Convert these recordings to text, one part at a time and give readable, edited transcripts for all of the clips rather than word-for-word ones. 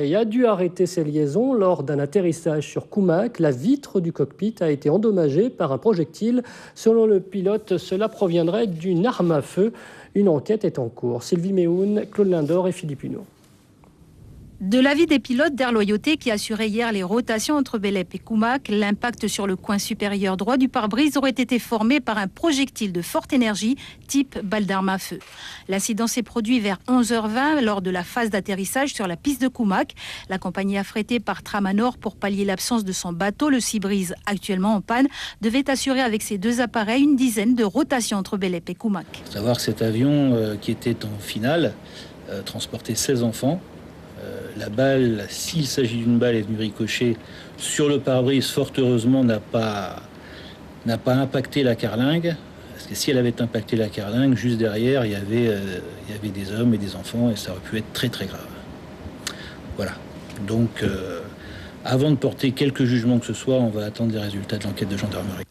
Et a dû arrêter ses liaisons lors d'un atterrissage sur Koumak. La vitre du cockpit a été endommagée par un projectile. Selon le pilote, cela proviendrait d'une arme à feu. Une enquête est en cours. Sylvie Méhoun, Claude Lindor et Philippe Huneau. De l'avis des pilotes d'Air Loyauté qui assuraient hier les rotations entre Bélep et Koumak, l'impact sur le coin supérieur droit du pare-brise aurait été formé par un projectile de forte énergie type balle d'arme à feu. L'incident s'est produit vers 11h20 lors de la phase d'atterrissage sur la piste de Koumak. La compagnie affrétée par Tramanor pour pallier l'absence de son bateau, le Seabreeze, actuellement en panne, devait assurer avec ses deux appareils une dizaine de rotations entre Bélep et Koumak. Il faut savoir que cet avion qui était en finale transportait 16 enfants. La balle, s'il s'agit d'une balle, est venue ricocher sur le pare-brise. Fort heureusement, n'a pas impacté la carlingue. Parce que si elle avait impacté la carlingue, juste derrière, il y avait des hommes et des enfants et ça aurait pu être très très grave. Voilà. Donc, avant de porter quelque jugement que ce soit, on va attendre les résultats de l'enquête de gendarmerie.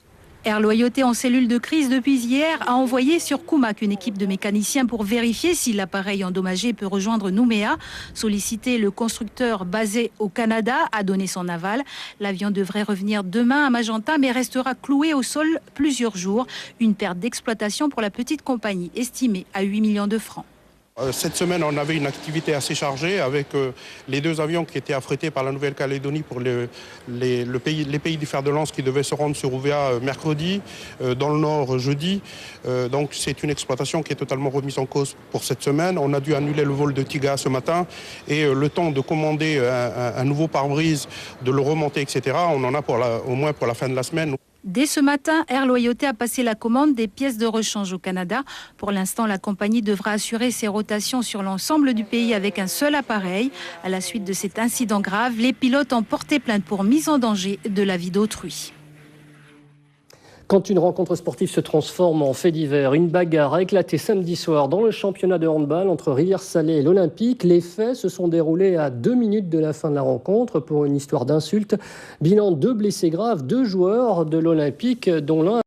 Air Loyauté en cellule de crise depuis hier a envoyé sur Koumak une équipe de mécaniciens pour vérifier si l'appareil endommagé peut rejoindre Nouméa. Sollicité, le constructeur basé au Canada a donné son aval. L'avion devrait revenir demain à Magenta mais restera cloué au sol plusieurs jours. Une perte d'exploitation pour la petite compagnie estimée à 8 millions de francs. Cette semaine, on avait une activité assez chargée avec les deux avions qui étaient affrétés par la Nouvelle-Calédonie pour les pays du fer de lance qui devaient se rendre sur Ouvéa mercredi, dans le nord jeudi. Donc c'est une exploitation qui est totalement remise en cause pour cette semaine. On a dû annuler le vol de Tiga ce matin et le temps de commander un nouveau pare-brise, de le remonter, etc. On en a au moins pour la fin de la semaine. Dès ce matin, Air Loyauté a passé la commande des pièces de rechange au Canada. Pour l'instant, la compagnie devra assurer ses rotations sur l'ensemble du pays avec un seul appareil. À la suite de cet incident grave, les pilotes ont porté plainte pour mise en danger de la vie d'autrui. Quand une rencontre sportive se transforme en fait divers, une bagarre a éclaté samedi soir dans le championnat de handball entre Rivière-Salée et l'Olympique. Les faits se sont déroulés à 2 minutes de la fin de la rencontre pour une histoire d'insulte. Bilan 2 blessés graves, 2 joueurs de l'Olympique dont l'un